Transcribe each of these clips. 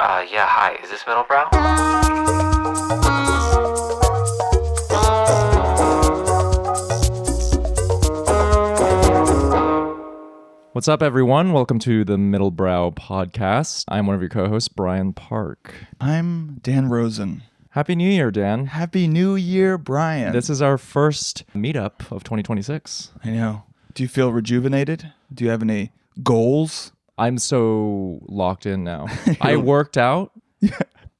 Yeah, hi. Is this Middlebrow? What's up, everyone? Welcome to the Middlebrow podcast. I'm one of your co-hosts, Brian Park. I'm Dan Rosen. Happy New Year, Dan. Happy New Year, Brian. This is our first meetup of 2026. I know. Do you feel rejuvenated? Do you have any goals? I'm so locked in now. I worked out,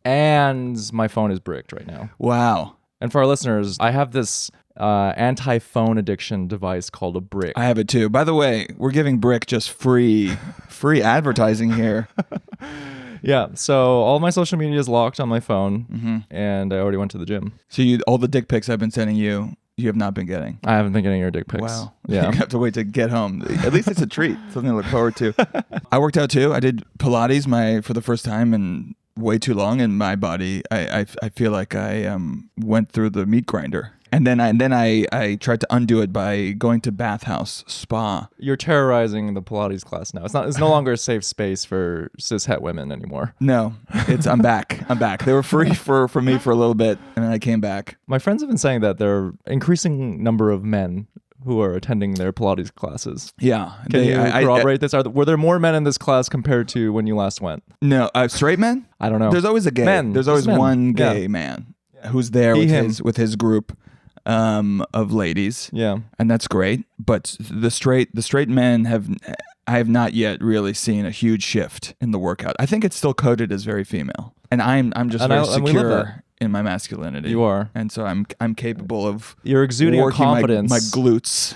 and my phone is bricked right now. Wow. And for our listeners, I have this anti-phone addiction device called a brick. I have it too. By the way, we're giving Brick just free advertising here. Yeah, so all my social media is locked on my phone, and I already went to the gym. So all the dick pics I've been sending you, you have not been getting. I haven't been getting your dick pics. Wow. Yeah. You have to wait to get home. At least it's a treat. Something to look forward to. I worked out too. I did Pilates for the first time in way too long in my body. I feel like I went through the meat grinder. And then I tried to undo it by going to bathhouse spa. You're terrorizing the Pilates class now. It's no longer a safe space for cis-het women anymore. No, I'm back. They were free for me for a little bit, and then I came back. My friends have been saying that there are increasing number of men who are attending their Pilates classes. Yeah. Can you corroborate this? Were there more men in this class compared to when you last went? No, straight men? I don't know. There's always a gay. Men. There's always men. one gay man who's there with his group of ladies. Yeah. And that's great. But the straight men I have not yet really seen a huge shift in the workout. I think it's still coded as very female. And I'm just very secure in my masculinity. You are. And so I'm capable of You're exuding a confidence. My glutes.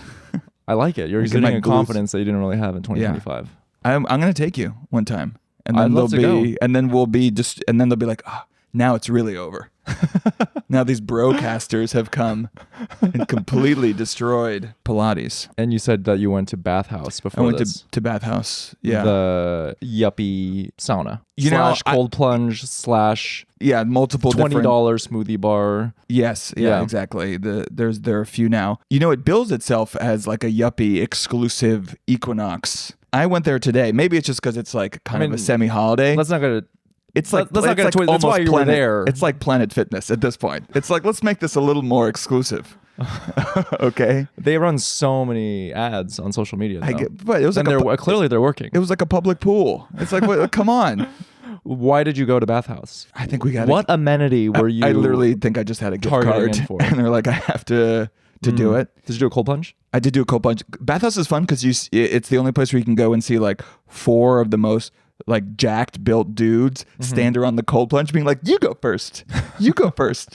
I like it. You're exuding a confidence that you didn't really have in 2025. Yeah. I'm going to take you one time. And then I'd love to go. And then they'll be like, oh, now it's really over. Now these broadcasters have come and completely destroyed Pilates. And you said that you went to bathhouse before I went this. to bathhouse. Yeah. The yuppie sauna. / cold plunge / multiple $20 different smoothie bar. Yes, yeah, exactly. There are a few now. It bills itself as like a yuppie exclusive Equinox. I went there today. Maybe it's just because it's like kind of a semi-holiday. Let's not go to. It's like let's not get to it. That's why you were there. It's like Planet Fitness at this point. It's like, let's make this a little more exclusive. Okay. They run so many ads on social media. But it was clearly they're working. It was like a public pool. It's like, come on. Why did you go to bathhouse? I think we got What amenity were you? I literally think I just had a gift card, and they're like, I have to do it. Did you do a cold plunge? I did do a cold plunge. Bathhouse is fun because it's the only place where you can go and see like 4 of the most like jacked built dudes stand around the cold plunge being like, you go first,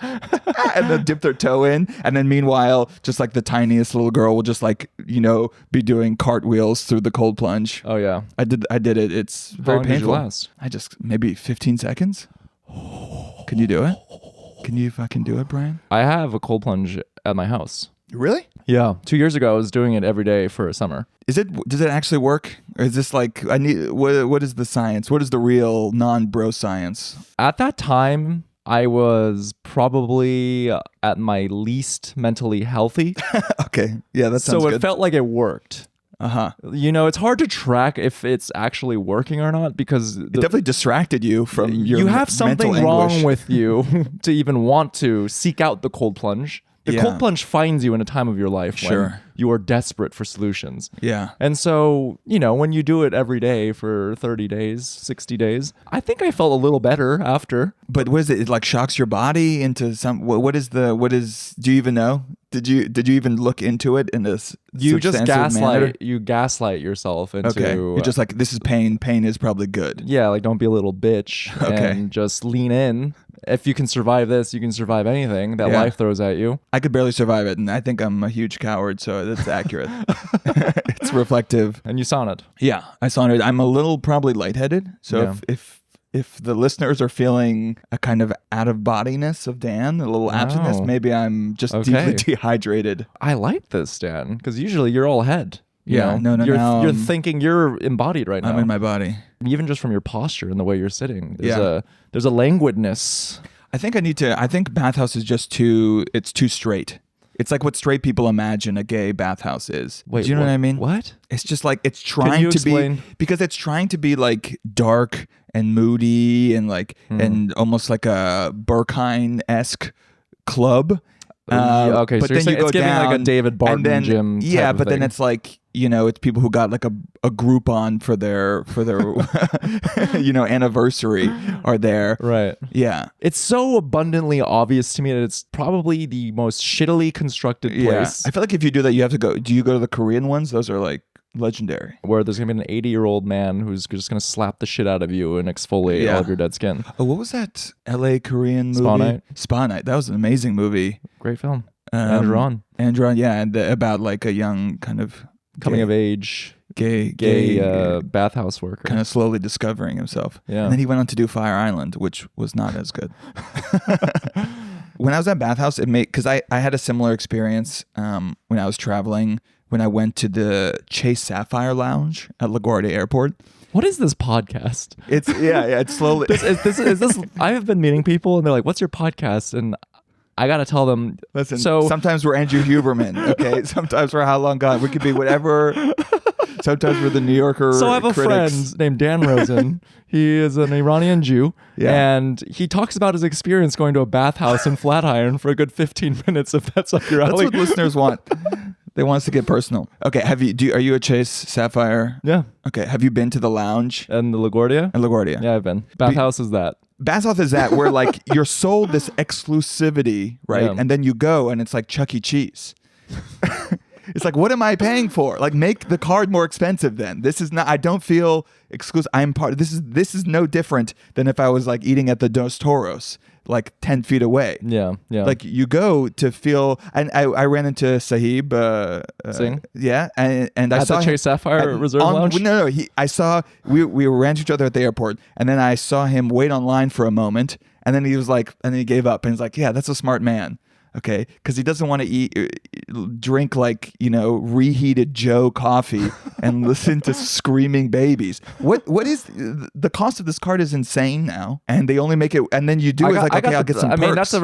and then dip their toe in, and then meanwhile just like the tiniest little girl will just like be doing cartwheels through the cold plunge. Oh yeah, I did it. It's very painful. painful. Did you last? I just maybe 15 seconds. Can you do it? Can you fucking do it, Brian? I have a cold plunge at my house. Really? Yeah. 2 years ago, I was doing it every day for a summer. Does it actually work? Or is this like, what is the science? What is the real non-bro science? At that time, I was probably at my least mentally healthy. Okay. Yeah, that sounds good. So it felt like it worked. Uh-huh. It's hard to track if it's actually working or not because it definitely distracted you from your you have something wrong with you to even want to seek out the cold plunge. The cold plunge finds you in a time of your life when you are desperate for solutions. Yeah. And so, when you do it every day for 30 days, 60 days, I think I felt a little better after. But what is it? It like shocks your body into some, do you even know? Did you even look into it in this manner? You gaslight yourself into. Okay. You're just like, this is pain. Pain is probably good. Yeah. Like don't be a little bitch and just lean in. If you can survive this, you can survive anything that life throws at you. I could barely survive it, and I think I'm a huge coward, so that's accurate. It's reflective. And you saunaed. Yeah, I saunaed. I'm a little probably lightheaded, so if the listeners are feeling a kind of out-of-bodiness of Dan, a little absentness, maybe I'm just deeply dehydrated. I like this, Dan, because usually you're all head. No. You're thinking you're embodied right now. I'm in my body. Even just from your posture and the way you're sitting, there's a languidness. I think bathhouse is just too straight. It's like what straight people imagine a gay bathhouse is. Wait, do you know what I mean? What? It's just like it's trying to explain? be because it's trying to be like dark and moody and like and almost like a Berkheim-esque club. Okay, but so you're then saying you go it's giving down, like a David Barton and then, gym. Yeah, type of but then thing. it's like, you know, it's people who got like a Groupon for their you know, anniversary are there. Right. Yeah. It's so abundantly obvious to me that it's probably the most shittily constructed place. I feel like if you do that, you have to go. Do you go to the Korean ones? Those are like legendary. Where there's gonna be an 80-year-old man who's just gonna slap the shit out of you and exfoliate all of your dead skin. Oh, what was that LA Korean movie? Spa Night. Spa Night. That was an amazing movie. Great film. Andrew On. Yeah, and about like a young kind of Coming of age gay bathhouse worker. kind of slowly discovering himself. Yeah. And then he went on to do Fire Island, which was not as good. When I was at Bathhouse, because I had a similar experience when I was traveling, when I went to the Chase Sapphire Lounge at LaGuardia Airport. What is this podcast? It's it's slowly. Is this I have been meeting people and they're like, "What's your podcast?" And I gotta tell them. Listen, so sometimes we're Andrew Huberman, okay? Sometimes we're How Long Gone. We could be whatever. Sometimes we're the New Yorker. So I have a critics. friend named Dan Rosen. He is an Iranian Jew, Yeah. and he talks about his experience going to a bathhouse in Flatiron for a good 15 minutes. If that's up your That's alley. what listeners want. They want us to get personal. Okay, are you a Chase Sapphire? Yeah, Okay, have you been to the lounge and the LaGuardia. at LaGuardia? Yeah, I've been. Bathhouse is that. Bathhouse is that where like you're sold this exclusivity, right? Yeah. And then you go and it's like Chuck E. Cheese. It's like, what am I paying for? Like, make the card more expensive then. This is not, I don't feel exclusive. I'm part of this is no different than if I was like eating at the Dos Toros, like 10 feet away. Yeah. Like you go to feel, and I ran into Sahib Singh? yeah, and I At saw the him Chase Sapphire Reserve Lounge? No, I saw we ran to each other at the airport, and then I saw him wait online for a moment, and then he was like, and then he gave up, and he's like, yeah, that's a smart man. Okay, because he doesn't want to drink like, you know, reheated Joe coffee and listen to screaming babies. What is the cost of this card is insane now, and they only make it, and then you do it like, okay, I'll get some perks. I mean, that's a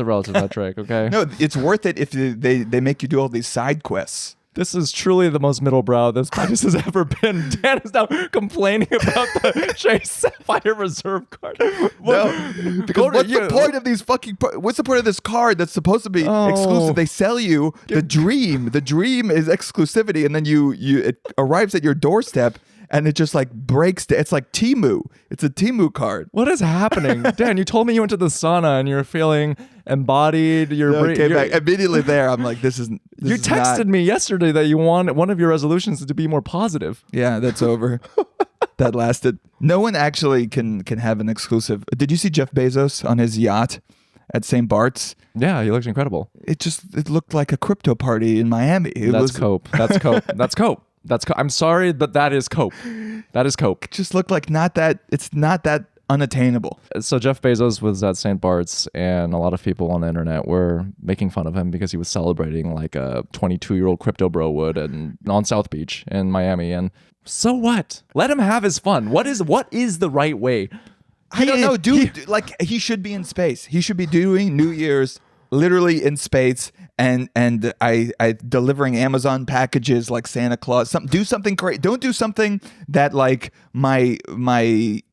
relative metric. Okay. No, it's worth it if they make you do all these side quests. This is truly the most middlebrow this podcast has ever been. Dan is now complaining about the Chase Sapphire Reserve card. No, because what's the point of these fucking? What's the point of this card that's supposed to be exclusive? They sell you the dream. The dream is exclusivity, and then it arrives at your doorstep, and it just like breaks. It's like Temu. It's a Temu card. What is happening, Dan? You told me you went to the sauna and you're feeling embodied. Back immediately there. I'm like, this is. You texted me yesterday that you want one of your resolutions to be more positive. Yeah, that's over. That lasted. No one actually can have an exclusive. Did you see Jeff Bezos on his yacht at St. Bart's? Yeah, he looks incredible. It looked like a crypto party in Miami. That's cope. That's cope. That's cope. That's I'm sorry, but that is cope. That is cope. It just looked like it's not that unattainable. So Jeff Bezos was at St. Bart's, and a lot of people on the internet were making fun of him because he was celebrating like a 22-year-old crypto bro would and on South Beach in Miami. And so what? Let him have his fun. What is the right way? I don't know, dude. Like, he should be in space. He should be doing New Year's literally in space, and I delivering Amazon packages like Santa Claus. Do something great. Don't do something that like my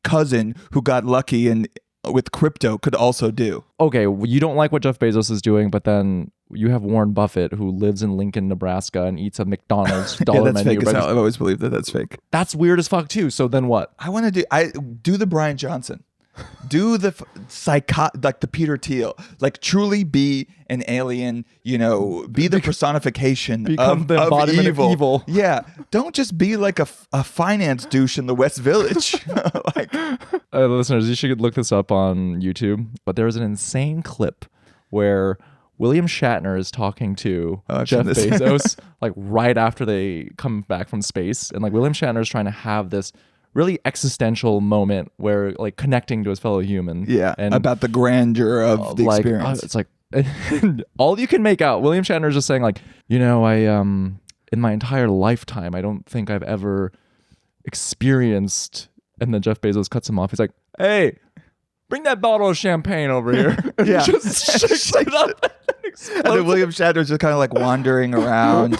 cousin who got lucky and with crypto could also do. Okay, you don't like what Jeff Bezos is doing, but then you have Warren Buffett who lives in Lincoln, Nebraska, and eats a McDonald's dollar yeah, that's menu. fake as hell. I've always believed that that's fake. That's weird as fuck too. So then what? I want to do the Brian Johnson. Do the like the Peter Thiel, like truly be an alien, you know, be the personification Become of the embodiment of evil. Yeah, don't just be like a finance douche in the West Village. Like, listeners, you should look this up on YouTube. But there is an insane clip where William Shatner is talking to Jeff Bezos, like right after they come back from space, and like William Shatner is trying to have this really existential moment where like connecting to his fellow human. Yeah, and about the grandeur of the experience. It's like all you can make out. William Shatner is just saying like, you know, I in my entire lifetime, I don't think I've ever experienced. And then Jeff Bezos cuts him off. He's like, hey, bring that bottle of champagne over here. Yeah. Just shakes it up. And then William Shatner's just kind of like wandering around.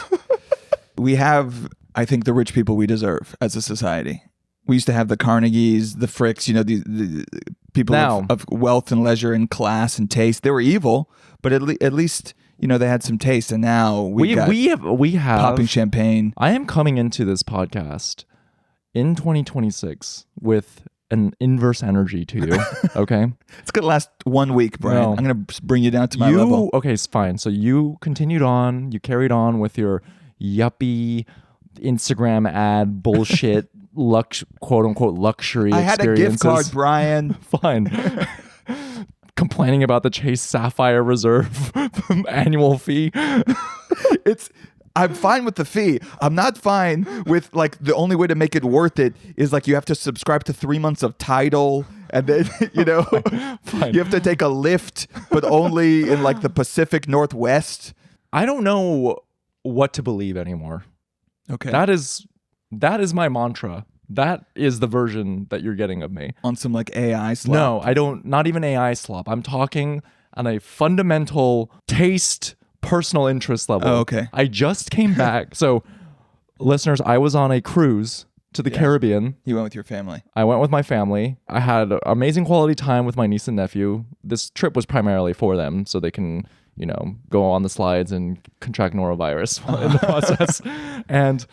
We have, I think, the rich people we deserve as a society. We used to have the Carnegies, the Fricks, the people of wealth and leisure and class and taste. They were evil, but at least they had some taste. And now we have popping champagne. I am coming into this podcast in 2026 with an inverse energy to you. Okay, it's gonna last 1 week, Brian. No. I'm gonna bring you down to my level. Okay, it's fine. So you continued on. You carried on with your yuppie Instagram ad bullshit. Quote unquote luxury I had experiences. a gift card, Brian. Fine. Complaining about the Chase Sapphire Reserve annual fee. I'm fine with the fee. I'm not fine with like the only way to make it worth it is like you have to subscribe to 3 months of Tidal, and then Fine. you have to take a lift, but only in like the Pacific Northwest. I don't know what to believe anymore. Okay, that is my mantra. That is the version that you're getting of me. On some like AI slop. No, I don't. Not even AI slop. I'm talking on a fundamental taste, personal interest level. Oh, okay. I just came back. So, listeners, I was on a cruise to the Caribbean. You went with your family. I went with my family. I had amazing quality time with my niece and nephew. This trip was primarily for them, so they can, go on the slides and contract norovirus in the process.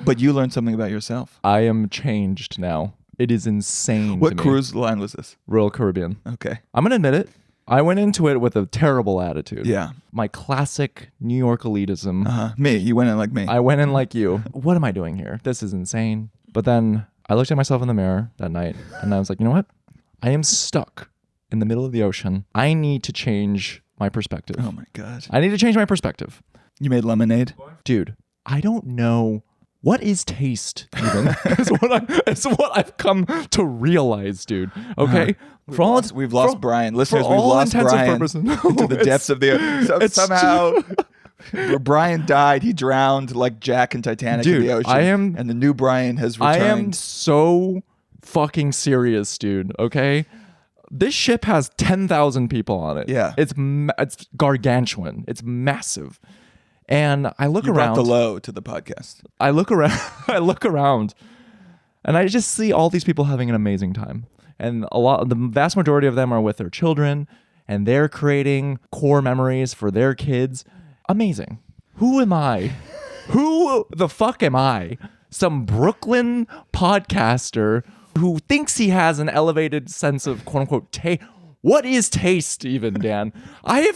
But you learned something about yourself. I am changed now. It is insane. What to me. cruise line was this? Royal Caribbean. Okay. I'm going to admit it. I went into it with a terrible attitude. Yeah. My classic New York elitism. Me. You went in like me. I went in like you. What am I doing here? This is insane. But then I looked at myself in the mirror that night and I was like, you know what? I am stuck in the middle of the ocean. I need to change my perspective. Oh my God. I need to change my perspective. You made lemonade? Dude, I don't know. What is taste even? It's what I've come to realize, dude. Okay? We've lost Brian. Listeners, we've all lost intents and Brian purposes. into the depths of the ocean. Somehow, Brian died. He drowned like Jack in Titanic in the ocean. And the new Brian has returned. I am so fucking serious, dude. Okay? This ship has 10,000 people on it. Yeah. It's gargantuan. It's massive. And I look you around. brought the low to the podcast. I look around and I just see all these people having an amazing time. And the vast majority of them are with their children and they're creating core memories for their kids. Amazing. Who am I? Who the fuck am I? Some Brooklyn podcaster who thinks he has an elevated sense of quote unquote taste. What is taste even, Dan? I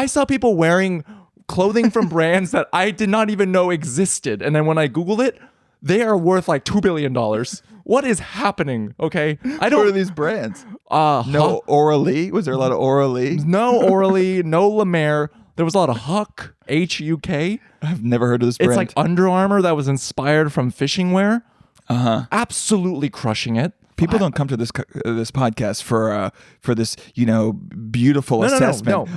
saw people wearing clothing from brands that I did not even know existed. And then when I Googled it, they are worth like $2 billion. What is happening? Okay. What are these brands? No Oral-E? Was there a lot of Oral-E? No Oral-E, no La Mer. There was a lot of Huck, H-U-K. I've never heard of this brand. It's like Under Armour that was inspired from fishing wear. Absolutely crushing it. People don't come to this podcast for this beautiful assessment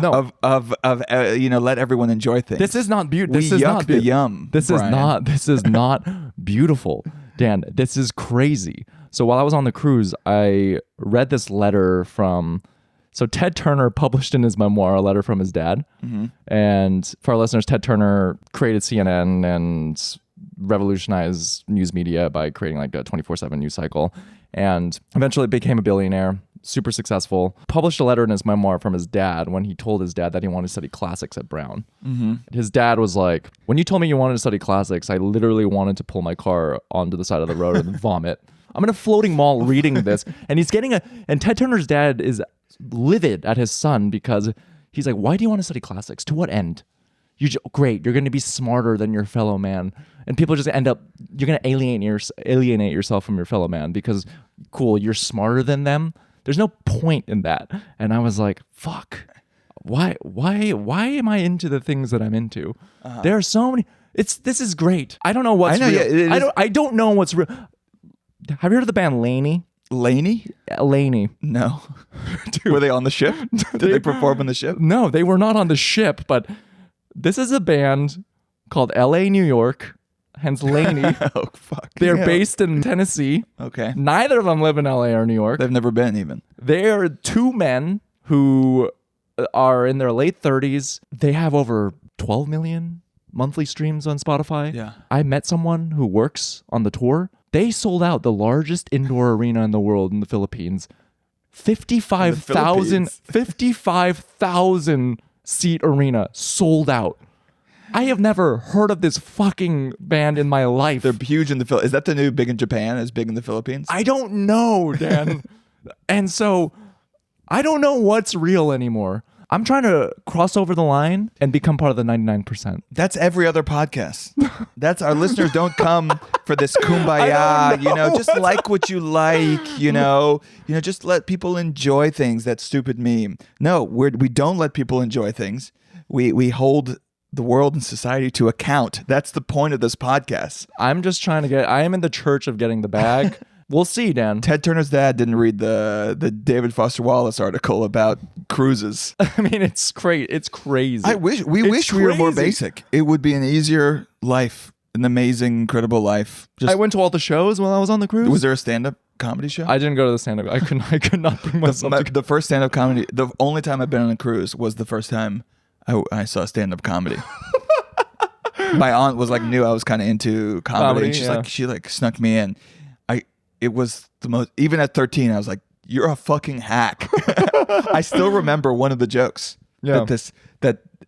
of let everyone enjoy things. This is not beautiful. This is not the yum. This is not beautiful, Dan. This is crazy. So while I was on the cruise, I read this letter from. So Ted Turner published in his memoir a letter from his dad, and for our listeners, Ted Turner created CNN and revolutionized news media by creating like a 24/7 news cycle. And eventually became a billionaire, super successful. Published a letter in his memoir from his dad when he told his dad that he wanted to study classics at Brown. His dad was like, when you told me you wanted to study classics, I literally wanted to pull my car onto the side of the road and vomit. I'm in a floating mall reading this. And and Ted Turner's dad is livid at his son because he's like, why do you want to study classics? To what end? Great, you're going to be smarter than your fellow man. And people just end up, you're going to alienate yourself from your fellow man because, cool, you're smarter than them. There's no point in that. And I was like, fuck, why am I into the things that I'm into? There are so many, this is great. I don't know what's real. Yeah, I don't know what's real. Have you heard of the band Laney? Laney? Laney. No. Were they on the ship? Did they perform on the ship? No, they were not on the ship, but this is a band called LA, New York, hence Laney. Oh, fuck. They're based in Tennessee. Okay. Neither of them live in LA or New York. They've never been even. They're two men who are in their late 30s. They have over 12 million monthly streams on Spotify. Yeah. I met someone who works on the tour. They sold out the largest indoor arena in the world in the Philippines. 55,000 seat arena sold out. I have never heard of this fucking band in my life. They're huge in the Philippines. Is that the new big in Japan? Is big in the Philippines? I don't know, Dan. And so I don't know what's real anymore. I'm trying to cross over the line and become part of the 99%. That's every other podcast. That's our listeners don't come for this kumbaya, just like what you like, just let people enjoy things. That stupid meme. No, we don't let people enjoy things. We hold the world and society to account. That's the point of this podcast. I'm just trying to I am in the church of getting the bag. We'll see, Dan. Ted Turner's dad didn't read the David Foster Wallace article about cruises. I mean, it's great. It's crazy. We wish we were more basic. It would be an easier life, an amazing, incredible life. I went to all the shows while I was on the cruise. Was there a stand-up comedy show? I didn't go to the stand-up. I could not bring myself to the first stand-up comedy. The only time I've been on a cruise was the first time I saw stand-up comedy. My aunt was new I was kind of into comedy, and she snuck me in. It was the most, even at 13, I was like, you're a fucking hack. I still remember one of the jokes. Yeah.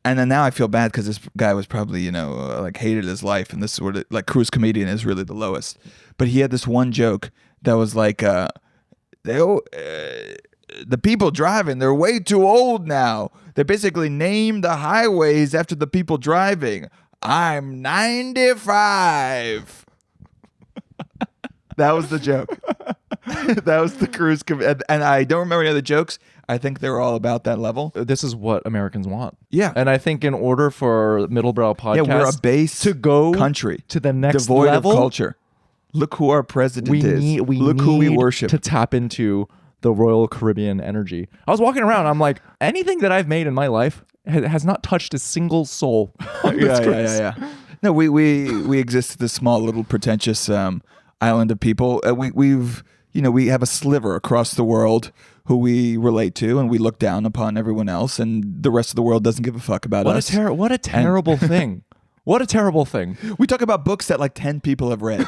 And then now I feel bad because this guy was probably, hated his life. And this is what cruise comedian is really the lowest. But he had this one joke that was the people driving, they're way too old now. They basically named the highways after the people driving. I'm 95. That was the joke. That was the cruise. And I don't remember any other jokes. I think they were all about that level. This is what Americans want. Yeah. And I think in order for Middlebrow podcast we're a base to go country to the next devoid level of culture. Look who our president is. Look who we worship. To tap into the Royal Caribbean energy. I was walking around. I'm like, anything that I've made in my life has not touched a single soul. Yeah. No, we exist in this small little pretentious island of people. We have a sliver across the world who we relate to, and we look down upon everyone else, and the rest of the world doesn't give a fuck about us. What a terrible thing. What a terrible thing. We talk about books that 10 people have read.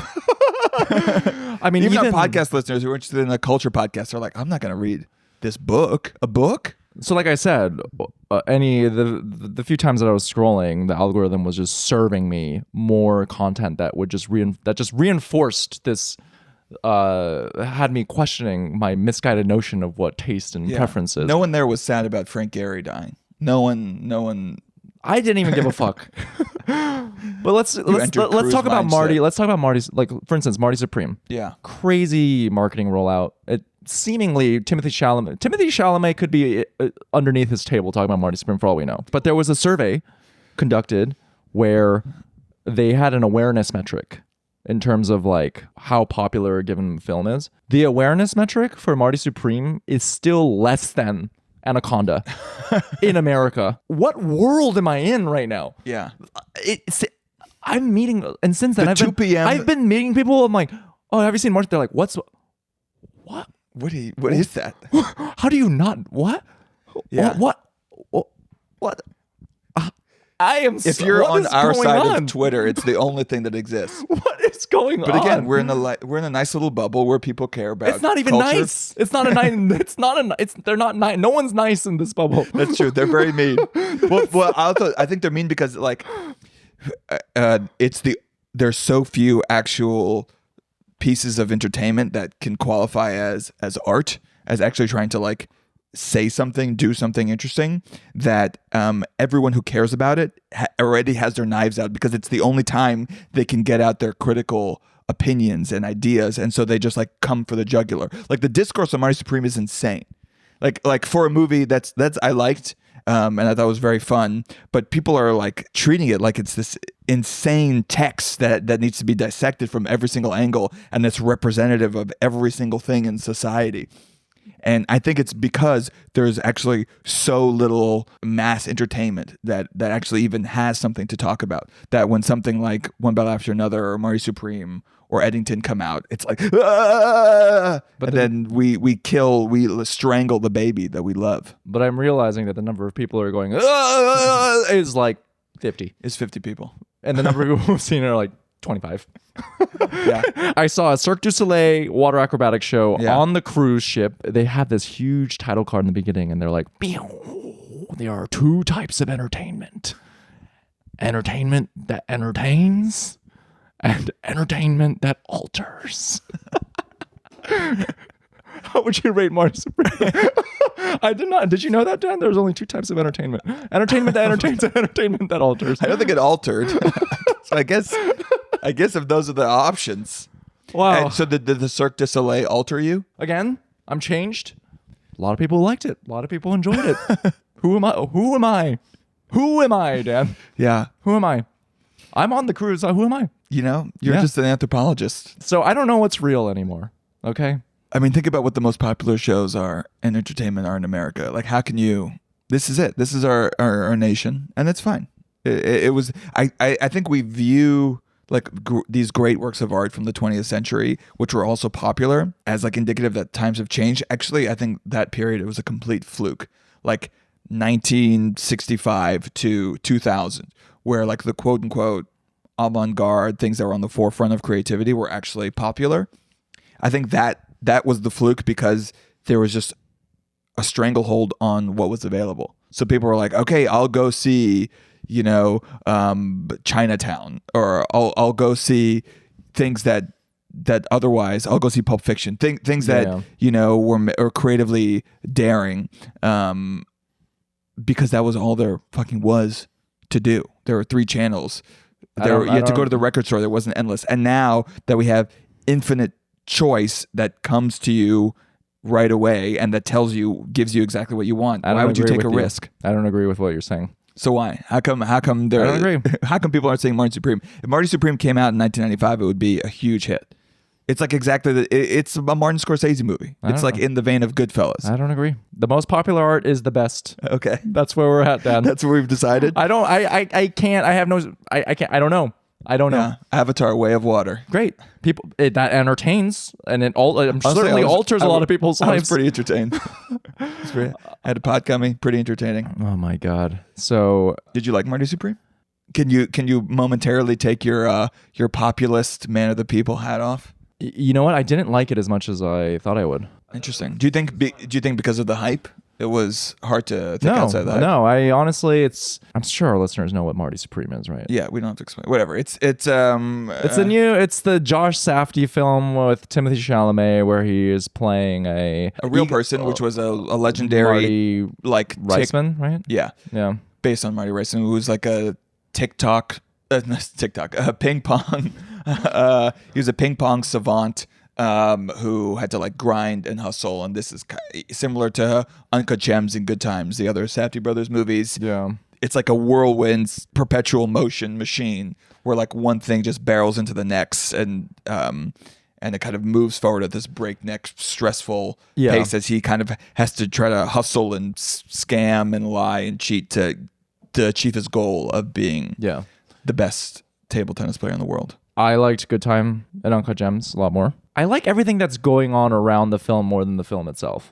I mean, even our podcast listeners who are interested in a culture podcast are like, I'm not going to read this book. A book? So like I said, the few times that I was scrolling, the algorithm was just serving me more content that would just reinforced this, had me questioning my misguided notion of what taste and preference is. No one there was sad about Frank Gehry dying. No one. I didn't even give a fuck. But let's talk about Marty. Let's talk about Marty's, for instance, Marty Supreme. Yeah. Crazy marketing rollout. Seemingly Timothy Chalamet could be underneath his table talking about Marty Supreme for all we know. But there was a survey conducted where they had an awareness metric in terms of how popular a given film is. The awareness metric for Marty Supreme is still less than Anaconda in America. What world am I in right now? Yeah. I'm meeting, and since then I've been meeting people. I'm like, oh, have you seen Marty? They're like, what? What is that? How do you not? What? Yeah. What? I am. If you're on our side of Twitter, it's the only thing that exists. What is going on? But again, we're in a nice little bubble where people care about. It's not even culture. nice. It's not a nice. It's not a. It's they're not nice. No one's nice in this bubble. That's true. They're very mean. well, I think they're mean because there's so few actual pieces of entertainment that can qualify as art, as actually trying to say something, do something interesting, that everyone who cares about it already has their knives out because it's the only time they can get out their critical opinions and ideas, and so they just come for the jugular. The discourse on Marty Supreme is insane. Like for a movie that's I liked. And I thought it was very fun, but people are treating it like it's this insane text that needs to be dissected from every single angle, and it's representative of every single thing in society. And I think it's because there's actually so little mass entertainment that actually even has something to talk about. That when something like One Battle After Another or Marty Supreme or Eddington come out, it's like, ah! But then we strangle the baby that we love. But I'm realizing that the number of people who are going is like 50. It's 50 people. And the number of people who've seen it are like 25. Yeah. I saw a Cirque du Soleil water acrobatic show Yeah. on the cruise ship. They had this huge title card in the beginning, and they're like, there are two types of entertainment. Entertainment that entertains and entertainment that alters. How would you rate Marty Supreme? I did not. Did you know that, Dan? There's only two types of entertainment. Entertainment that entertains and entertainment that alters. I don't think it altered. So I guess if those are the options. Wow. And so did the Cirque du Soleil alter you? Again, I'm changed. A lot of people liked it. A lot of people enjoyed it. Who am I? Who am I, Dan? Yeah. Who am I? I'm on the cruise. Who am I? You're Yeah. just an anthropologist. So I don't know what's real anymore. Okay. I mean, think about what the most popular shows are in entertainment are in America. Like, how can you? This is it. This is our nation, and it's fine. It was. I think we view like these great works of art from the 20th century, which were also popular, as like indicative that times have changed. Actually, I think that period it was a complete fluke. Like 1965 to 2000, where like the quote unquote avant-garde things that were on the forefront of creativity were actually popular. I think that was the fluke because there was just a stranglehold on what was available. So people were like, okay, I'll go see, Chinatown, or I'll go see things that otherwise I'll go see Pulp Fiction, things that, were creatively daring, because that was all there fucking was to do. There were 3 channels. You had to go to the record store. There wasn't endless. And now that we have infinite choice that comes to you right away and that gives you exactly what you want, why would you take a risk? I don't agree with what you're saying. So why? How come I don't agree. How come people aren't saying Marty Supreme? If Marty Supreme came out in 1995, it would be a huge hit. It's like exactly it's a Martin Scorsese movie. It's like in the vein of Goodfellas. I don't agree. The most popular art is the best. Okay. That's where we're at, Dan. That's what we've decided. I can't. I can't. I don't know. Yeah. Avatar: Way of Water. Great. People that entertains and it certainly alters a lot of people's I was lives. pretty entertained. I had a pod coming, pretty entertaining. Oh my god. So did you like Marty Supreme? Can you momentarily take your populist man of the people hat off? You know what? I didn't like it as much as I thought I would. Interesting. Do you think because of the hype, it was hard to think outside the hype? No, I honestly, I'm sure our listeners know what Marty Supreme is, right? Yeah, we don't have to explain. Whatever. It's it's the Josh Safdie film with Timothy Chalamet where he is playing a real person, which was a legendary Marty Reisman, right? Yeah, based on Marty Reisman, who was like a ping pong. He was a ping pong savant who had to like grind and hustle, and this is similar to Uncut Gems and Good Times, the other Safdie brothers movies. Yeah, it's like a whirlwind, perpetual motion machine where like one thing just barrels into the next, and it kind of moves forward at this breakneck, stressful pace as he kind of has to try to hustle and scam and lie and cheat to achieve his goal of being the best table tennis player in the world. I liked Good Time and Uncut Gems a lot more. I like everything that's going on around the film more than the film itself.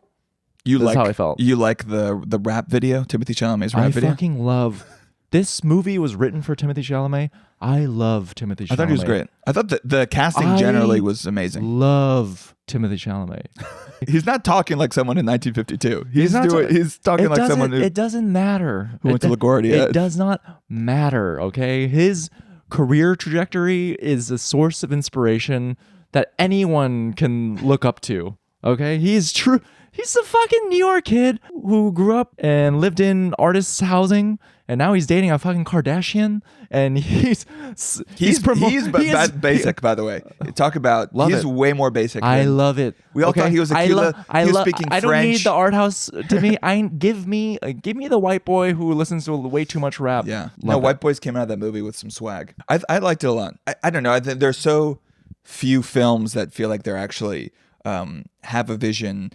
That's how I felt. You like the rap video, Timothy Chalamet's rap video? I fucking love. This movie was written for Timothy Chalamet. I love Timothy Chalamet. I thought he was great. I thought the casting generally was amazing. Love Timothy Chalamet. He's not talking like someone in 1952. He's talking like someone It doesn't matter. Who went to LaGuardia. It does not matter, okay? His career trajectory is a source of inspiration that anyone can look up to, okay? He's a fucking New York kid who grew up and lived in artists' housing, and now he's dating a fucking Kardashian, and he's basic, by the way. Talk about he's way more basic. I love it. We all thought he was a killer. He was speaking French. I don't need the art house to me. Give me the white boy who listens to way too much rap. Yeah, White Boys came out of that movie with some swag. I liked it a lot. I don't know. There's so few films that feel like they're actually have a vision,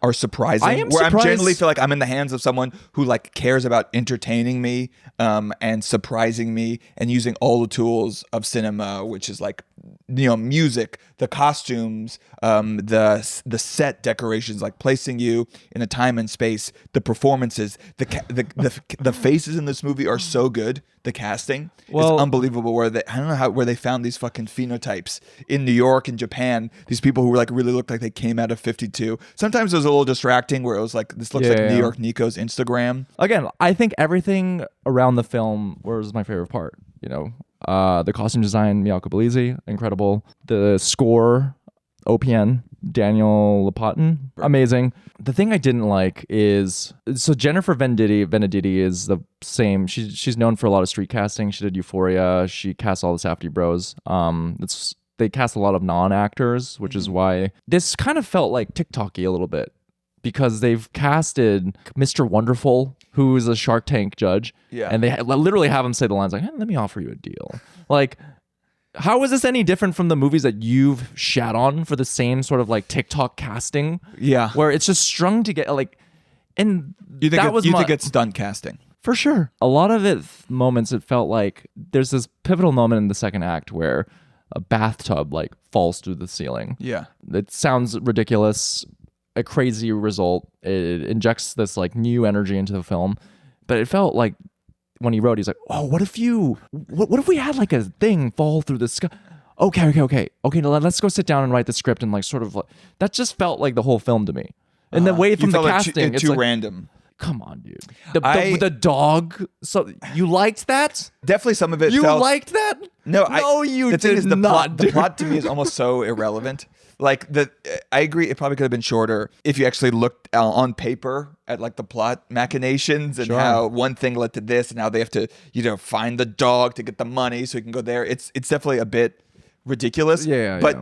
are surprising. I am where surprised. I genuinely feel like I'm in the hands of someone who like cares about entertaining me and surprising me and using all the tools of cinema, which is like, you know, music, the costumes, the set decorations, like placing you in a time and space, the performances, the faces in this movie are so good. The casting is unbelievable. Where I don't know where they found these fucking phenotypes in New York and Japan. These people who like really looked like they came out of 52. Sometimes it was a little distracting where it was like, this looks like New York Nico's Instagram. Again, I think everything around the film was my favorite part. You know, the costume design, Mialko Belize, incredible. The score, OPN, Daniel Lopatin, amazing. The thing I didn't like is, so Jennifer Venditti is the same. She's known for a lot of street casting. She did Euphoria. She cast all the Safdie Bros. They cast a lot of non-actors, which is why this kind of felt like TikTok-y a little bit, because they've casted Mr. Wonderful, who is a Shark Tank judge, and they literally have him say the lines like, hey, let me offer you a deal. Like, how is this any different from the movies that you've shat on for the same sort of like TikTok casting? Yeah. Where it's just strung together. Like, and you think it's stunt casting? For sure. A lot of moments it felt like there's this pivotal moment in the second act where a bathtub like falls through the ceiling. Yeah. It sounds ridiculous, a crazy result. It injects this like new energy into the film, but it felt like, when he wrote, he's like, oh, what if we had like a thing fall through the sky? Okay. Now let's go sit down and write the script, and like sort of like, that just felt like the whole film to me. And the way from the casting, it's too like, random. Come on, dude. The dog. So you liked that? Definitely some of it. You liked that? No, you the did thing is, not. The plot to me is almost so irrelevant. Like I agree. It probably could have been shorter if you actually looked on paper at like the plot machinations and how one thing led to this, and how they have to, you know, find the dog to get the money so he can go there. It's definitely a bit ridiculous. But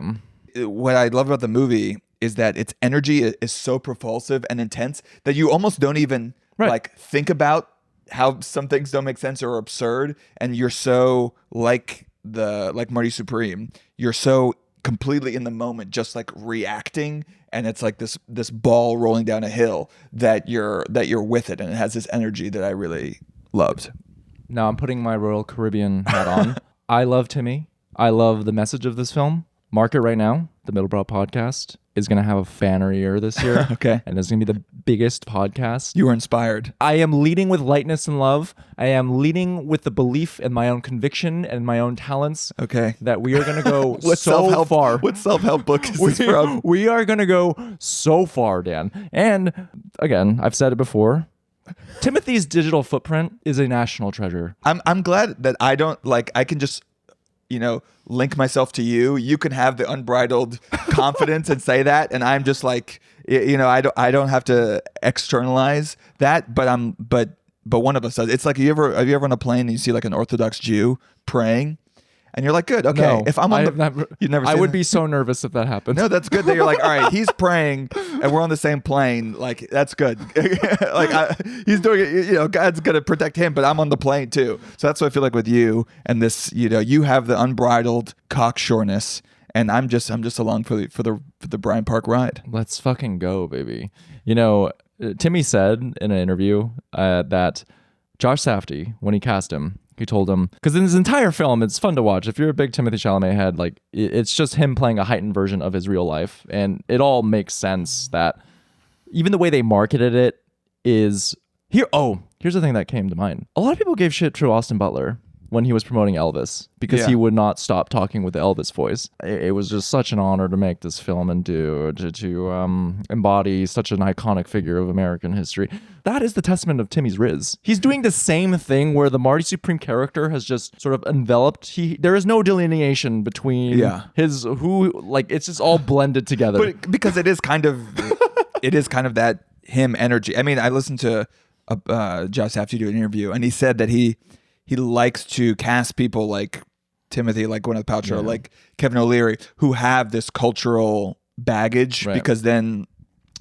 what I love about the movie is that its energy is so propulsive and intense that you almost don't even like think about how some things don't make sense or are absurd, and you're so like Marty Supreme. You're so completely in the moment, just like reacting, and it's like this ball rolling down a hill that you're with it, and it has this energy that I really loved. Now I'm putting my Royal Caribbean hat on. I love Timmy. I love the message of this film. Mark it right now. The Middlebrow podcast is going to have a fanner year this year. Okay. And it's going to be the biggest podcast. You were inspired. I am leading with lightness and love. I am leading with the belief in my own conviction and my own talents. Okay. That we are going to go so far. What self-help book is this from? We are going to go so far, Dan. And again, I've said it before. Timothy's digital footprint is a national treasure. I'm glad that I don't like, I can just, you know, link myself to you. You can have the unbridled confidence and say that, and I'm just like, you know, I don't have to externalize that, but one of us does. It's like, have you ever on a plane and you see like an Orthodox Jew praying, and you're like, good, okay. No, if I'm on you've never. I would be so nervous if that happened. No, that's good that you're like, all right, he's praying and we're on the same plane. Like, that's good. Like he's doing it. You know, God's gonna protect him, but I'm on the plane too. So that's what I feel like with you and this. You know, you have the unbridled cocksureness, and I'm just along for the Bryant Park ride. Let's fucking go, baby. You know, Timmy said in an interview that Josh Safdie, when he cast him, he told him, because in his entire film, it's fun to watch. If you're a big Timothée Chalamet head, like, it's just him playing a heightened version of his real life. And it all makes sense that even the way they marketed it is here. Oh, here's the thing that came to mind. A lot of people gave shit to Austin Butler when he was promoting Elvis, because he would not stop talking with the Elvis voice. It was just such an honor to make this film and to embody such an iconic figure of American history. That is the testament of Timmy's Riz. He's doing the same thing where the Marty Supreme character has just sort of enveloped. There is no delineation between it's just all blended together. But because it is kind of that him energy. I mean, I listened to Josh Safdie do an interview, and he said that he likes to cast people like Timothy, like Gwyneth Paltrow, like Kevin O'Leary, who have this cultural baggage, because then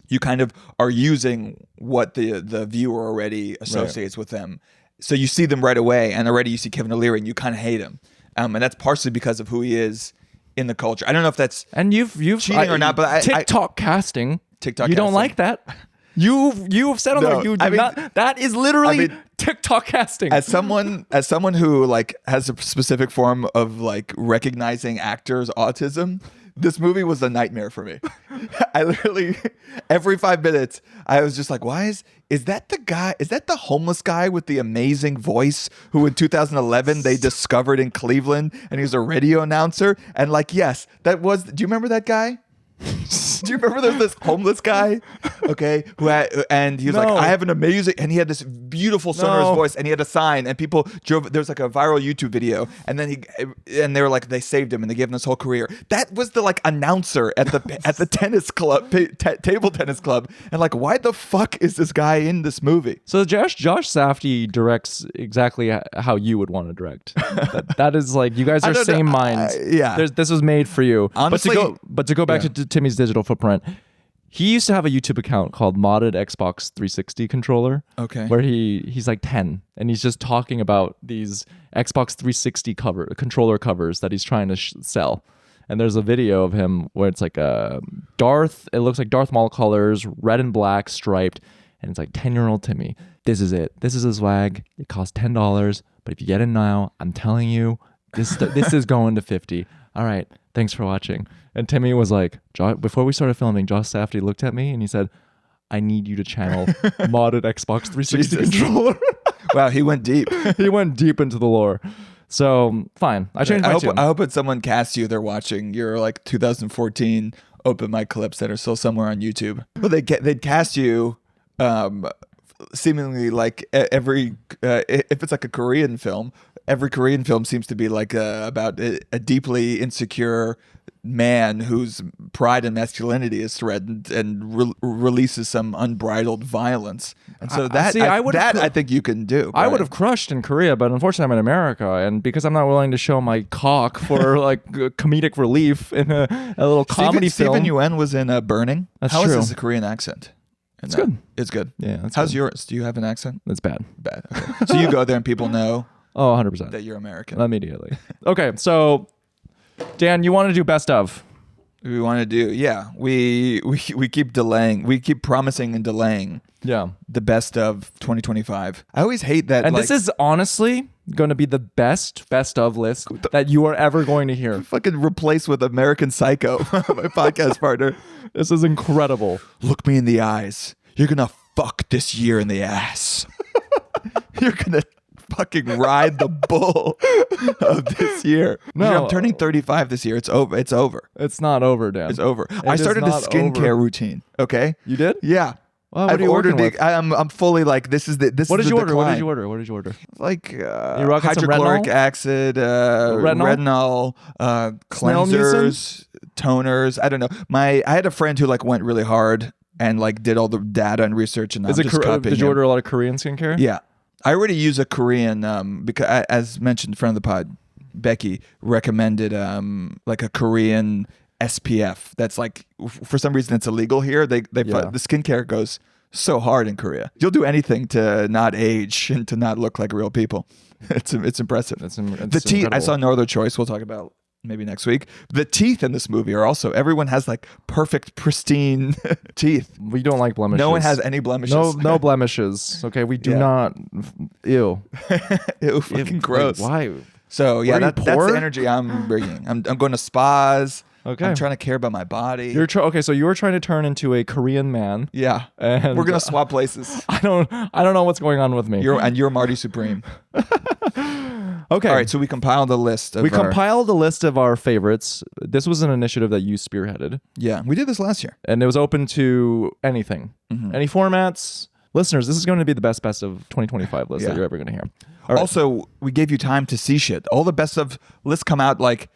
you kind of are using what the viewer already associates with them. So you see them right away, and already you see Kevin O'Leary, and you kind of hate him. And that's partially because of who he is in the culture. I don't know if that's and you've cheating or not, but TikTok casting. TikTok. You don't like that? You've said on No, there you do not. That is literally TikTok casting. As someone who like has a specific form of like recognizing actors' autism, this movie was a nightmare for me. I literally every 5 minutes I was just like, why is that the guy? Is that the homeless guy with the amazing voice who in 2011 they discovered in Cleveland, and he was a radio announcer? And like, yes, that was. Do you remember that guy? Do you remember there's this homeless guy? Okay, and he was like, I have an amazing, and he had this beautiful sonorous voice, and he had a sign, and people drove. There was like a viral YouTube video, and then they were like, they saved him, and they gave him this whole career. That was the like announcer at the tennis club, table tennis club, and like, why the fuck is this guy in this movie? So Josh Safdie directs exactly how you would want to direct. that is like, you guys are same minds. Yeah, this was made for you. Honestly, but to go back to Timmy's digital footprint, he used to have a YouTube account called Modded Xbox 360 Controller. Okay. Where he's like 10 and he's just talking about these Xbox 360 controller covers that he's trying to sell. And there's a video of him where it's like it looks like Darth Maul colors, red and black striped, and it's like 10-year-old Timmy. This is it. This is his swag. It costs $10, but if you get it now, I'm telling you, this is going to 50. All right, thanks for watching. And Timmy was like, before we started filming, Josh Safdie looked at me and he said, I need you to channel Modded Xbox 360 controller. Wow, he went deep. He went deep into the lore. So, fine. I changed my tune. I hope when someone casts you, they're watching your like 2014 open mic clips that are still somewhere on YouTube. Well, they'd cast you seemingly like every if it's like a Korean film, every Korean film seems to be like about a deeply insecure man whose pride and masculinity is threatened and releases some unbridled violence. And so I think you can do. I would have crushed in Korea, but unfortunately I'm in America, and because I'm not willing to show my cock for like comedic relief in a little comedy film. Steven Yeun was in Burning. That's How true. is his Korean accent? It's good. It's good. Yeah. How's yours? Do you have an accent? It's bad. Bad. Okay. So you go there and people know Oh, 100%. that you're American. Immediately. Okay, so Dan, you want to do best of? We want to do, yeah. We keep delaying. We keep promising and delaying. Yeah. The best of 2025. I always hate that. And this is honestly going to be the best of list that you are ever going to hear. Fucking replaced with American Psycho, my podcast partner. This is incredible. Look me in the eyes. You're gonna fuck this year in the ass. You're gonna fucking ride the bull of this year. No, I'm turning 35 this year. It's over. It's over. It's not over, Dan. It's over. I started a skincare routine. Okay. You did? Yeah. Well, what are you ordered it. I'm fully like, this is the What did you order? decline. What did you order? Like hydrochloric acid, retinol, cleansers, toners. I don't know. I had a friend who like went really hard and like did all the data and research, and did you order a lot of Korean skincare? Yeah, I already use a Korean because as mentioned, friend of the pod, Becky recommended like a Korean SPF that's like, for some reason it's illegal here. The skincare goes so hard in Korea. You'll do anything to not age and to not look like real people. It's impressive. It's the teeth. I saw No Other Choice. We'll talk about maybe next week. The teeth in this movie are also, everyone has like perfect, pristine teeth. We don't like blemishes. No one has any blemishes. No blemishes. Okay, we do not. Ew. Ew, fucking gross. Why? So yeah, that's the energy I'm bringing. I'm going to spas. Okay. I'm trying to care about my body. Okay, so you were trying to turn into a Korean man. Yeah. And we're gonna swap places. I don't know what's going on with me. You're Marty Supreme. Okay. All right, so we compiled a list of compiled a list of our favorites. This was an initiative that you spearheaded. Yeah, we did this last year. And it was open to anything. Mm-hmm. Any formats. Listeners, this is going to be the best of 2025 list that you're ever going to hear. All right. Also, we gave you time to see shit. All the best of lists come out like,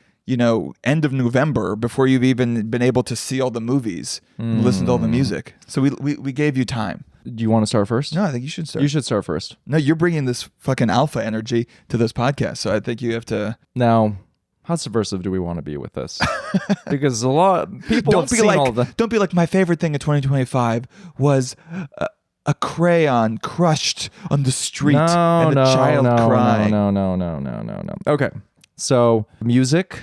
end of November before you've even been able to see all the movies and listen to all the music. So we gave you time. Do you want to start first? No, I think you should start. You should start first. No, you're bringing this fucking alpha energy to this podcast, so I think you have to. Now, how subversive do we want to be with this? Because a lot of people have seen all of the. Don't be like, my favorite thing in 2025 was a crayon crushed on the street and a child crying. No. Okay, so music.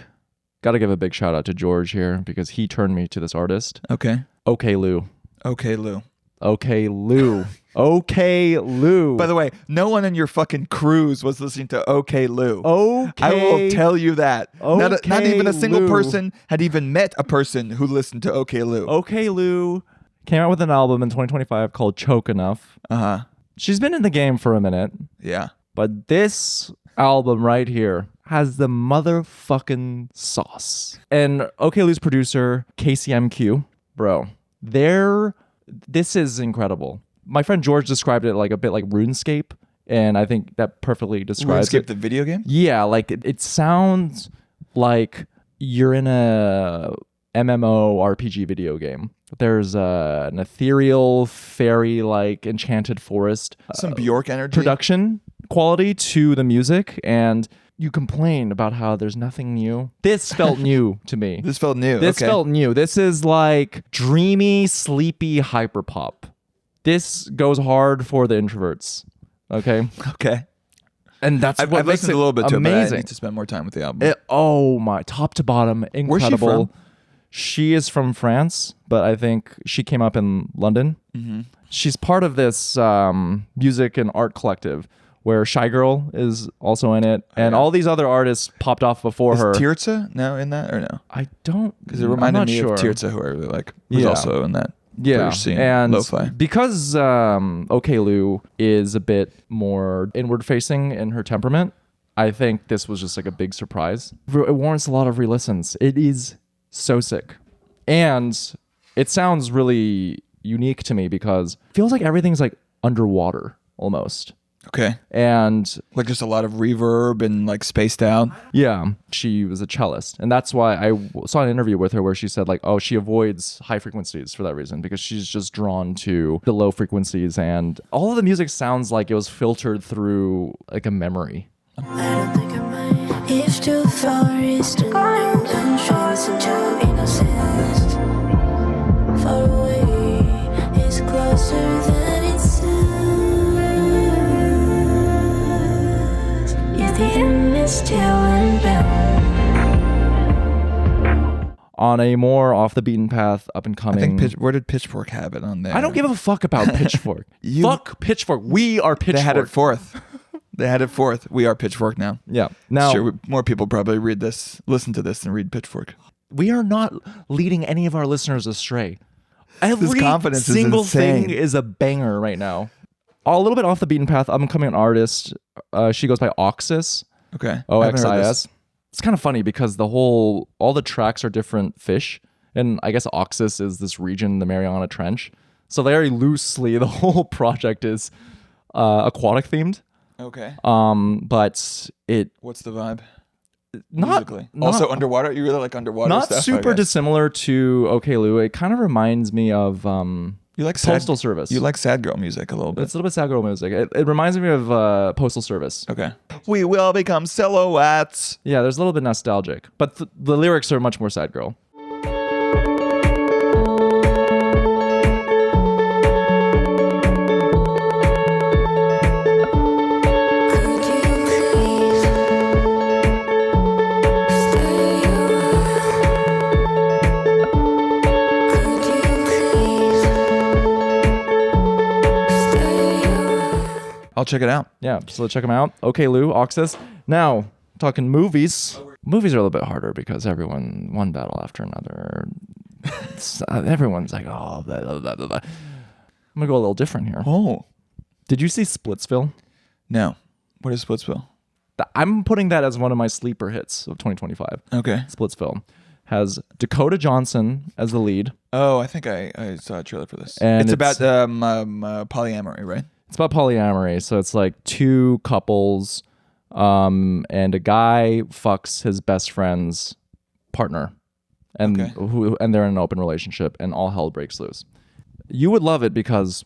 Got to give a big shout out to George here because he turned me to this artist. Okay. Okay Lou. Okay, Lou. Okay, Lou. Okay, Lou. By the way, no one in your fucking cruise was listening to Okay, Lou. Okay. I will tell you that. Not even a single Lou. person had even met a person who listened to Okay, Lou. Okay, Lou came out with an album in 2025 called Choke Enough. Uh-huh. She's been in the game for a minute, Yeah. but this album right here has the motherfucking sauce. And OK Lou's producer, KCMQ, bro, this is incredible. My friend George described it like a bit like RuneScape, and I think that perfectly describes RuneScape, it. the video game? Yeah, like it sounds like you're in a MMO RPG video game. There's an ethereal, fairy-like enchanted forest. Some Bjork energy. Production quality to the music, and you complain about how there's nothing new. This felt new to me. This felt new. This felt new. This is like dreamy, sleepy hyperpop. This goes hard for the introverts. Okay. Okay. And that's I've what makes listened it a little bit to it, but I amazing. need to spend more time with the album. Oh my, top to bottom, incredible. Where's she from? She is from France, but I think she came up in London. Mm-hmm. She's part of this music and art collective where Shy Girl is also in it, and all these other artists popped off before her. Is Tirza now in that or no? I don't, Because it reminded me sure. of Tirza, who I really like, who's Yeah. also in that. Yeah, British scene, and lo-fi. because OK Lou is a bit more inward-facing in her temperament, I think this was just like a big surprise. It warrants a lot of re-listens. It is so sick, and it sounds really unique to me because it feels like everything's like underwater almost. Okay. And Like just a lot of reverb and like spaced out. yeah, she was a cellist, and that's why I saw an interview with her where she said like, oh, she avoids high frequencies for that reason because she's just drawn to the low frequencies, and all of the music sounds like it was filtered through like a memory. I don't think I might. If too far is to know, entrance into innocence. Far away is closer than it sounds. If the end is still unbound. On a more off the beaten path, up and I coming. think where did Pitchfork have it on there? I don't give a fuck about Pitchfork. Fuck Pitchfork. We are Pitchfork. They had it fourth. They had it fourth. We are Pitchfork now. Yeah. Now Sure, more people probably listen to this than read Pitchfork. we are not leading any of our listeners astray. Every confidence is single insane. thing is a banger right now. A little bit off the beaten path, up and coming artist. She goes by Oxis. Okay. I haven't heard this. OXIS. It's kind of funny because all the tracks are different fish. And I guess Oxis is this region, the Mariana Trench. So very loosely, the whole project is aquatic themed. Okay. But it What's the vibe? not, Musically. not Also underwater? You really like underwater not stuff? super I guess. dissimilar to OK Lou. It kind of reminds me of You like Postal Service. You like sad girl music a little bit. It's a little bit sad girl music. It reminds me of Postal Service. Okay. We will become silhouettes. Yeah, there's a little bit nostalgic, but the lyrics are much more sad girl. Could you please stay a while? Could you please stay a while? I'll check it out. Yeah, so check them out. OK Lou, Oxis. Now, talking movies. Movies are a little bit harder because one battle after another. Everyone's like, oh, blah, blah, blah, blah, blah. I'm going to go a little different here. Oh. Did you see Splitsville? No. What is Splitsville? I'm putting that as one of my sleeper hits of 2025. Okay. Splitsville has Dakota Johnson as the lead. Oh, I think I saw a trailer for this. And it's it's- about polyamory, right? It's about polyamory. So it's like two couples, and a guy fucks his best friend's partner, and Okay. and they're in an open relationship, and all hell breaks loose. You would love it because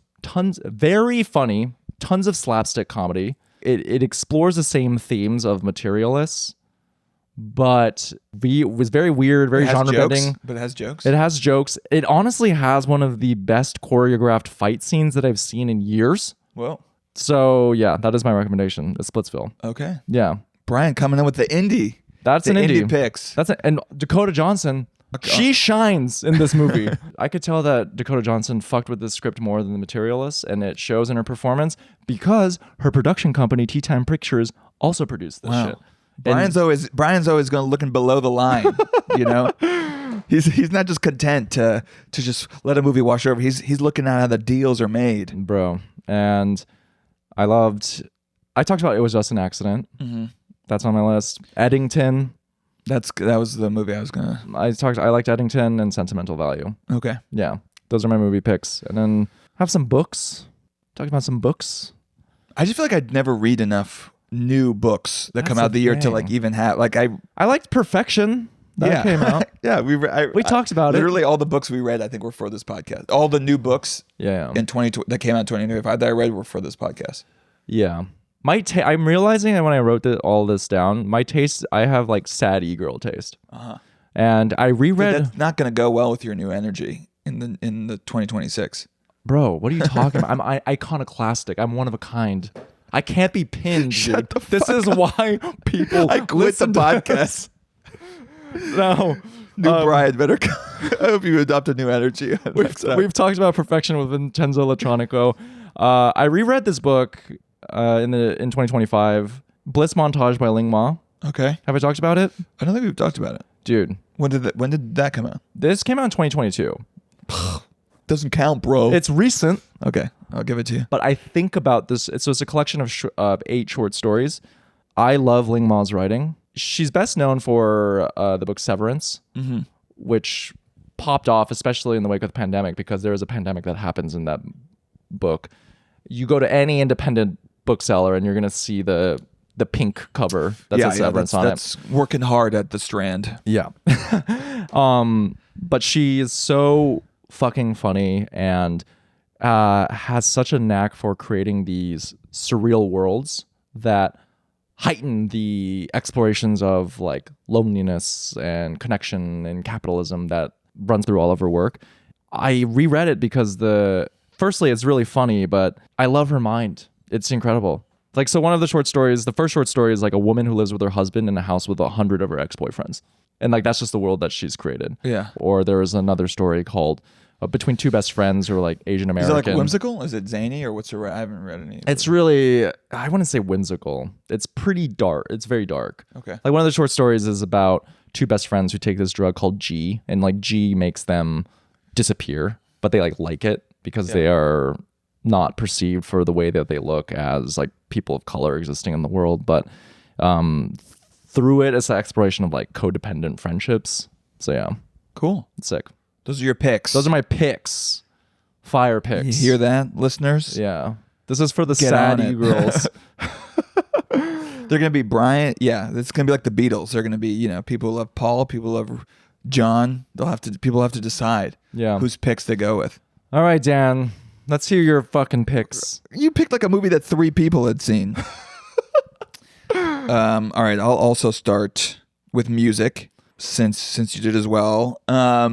very funny, tons of slapstick comedy. It explores the same themes of materialists, but it was very weird, very It has genre jokes, bending. but it has jokes. It has jokes. It honestly has one of the best choreographed fight scenes that I've seen in years. Well, So yeah, that is my recommendation. It's Splitsville. okay. Yeah, Brian coming in with the indie. that's The an indie. picks. That's it. And Dakota Johnson, She shines in this movie. I could tell that Dakota Johnson fucked with this script more than The Materialists, and it shows in her performance because her production company, Tea Time Pictures, also produced this shit. Brian's always going looking below the line, you know. He's not just content to just let a movie wash over. He's looking at how the deals are made, bro. And I talked about It Was Just an Accident. Mm-hmm. That's on my list. Eddington. That was the movie I was gonna. I liked Eddington and Sentimental Value. Okay. Yeah, those are my movie picks. And then have some books. Talking about some books. I just feel like I'd never read enough new books that come out the year to like even have like I liked Perfection. That came out. Yeah, we talked about it. Literally all the books we read, I think, were for this podcast. All the new books, in that came out in 2025 that I read were for this podcast. Yeah, I'm realizing that when I wrote all this down, my taste, I have like sad e-girl taste. And I reread. Dude, that's not going to go well with your new energy in the 2026. Bro, what are you talking about? I'm iconoclastic. I'm one of a kind. I can't be pinned. Shut the This is why people I quit the podcast. No. New bride better come. I hope you adopt a new energy. We've talked about Perfection with Vincenzo Latronico. I reread this book in 2025, Bliss Montage by Ling Ma. Okay. Have I talked about it? I don't think we've talked about it. Dude. When did that come out? This came out in 2022. Doesn't count, bro. It's recent. Okay. I'll give it to you. But I think about this. It's a collection of 8 short stories. I love Ling Ma's writing. She's best known for the book Severance, which popped off, especially in the wake of the pandemic, because there is a pandemic that happens in that book. You go to any independent bookseller and you're going to see the pink cover that says Severance on it. That's working hard at the Strand. Yeah. But she is so fucking funny and has such a knack for creating these surreal worlds that heighten the explorations of like loneliness and connection and capitalism that runs through all of her work. I reread it because firstly, it's really funny, but I love her mind. It's incredible. Like, so one of the first short story is like a woman who lives with her husband in a house with 100 of her ex-boyfriends. And like, that's just the world that she's created. Yeah. Or there is another story called Between Two Best Friends, who are like Asian American. Is it like whimsical? Is it zany, or what's I haven't read any. It's really, I wouldn't say whimsical. It's pretty dark. It's very dark. Okay. Like one of the short stories is about 2 best friends who take this drug called G, and like G makes them disappear, but they like it because they are not perceived for the way that they look as like people of color existing in the world. But through it, it's an exploration of like codependent friendships. So yeah. Cool. It's sick. Those are your picks. Those are my picks. Fire picks. You hear that, listeners? Yeah. This is for the sad girls. They're going to be Brian. Yeah, it's going to be like the Beatles. They're going to be, people love Paul, people love John. People have to decide whose picks they go with. All right, Dan. Let's hear your fucking picks. You picked like a movie that 3 people had seen. All right, I'll also start with music. Since you did as well. A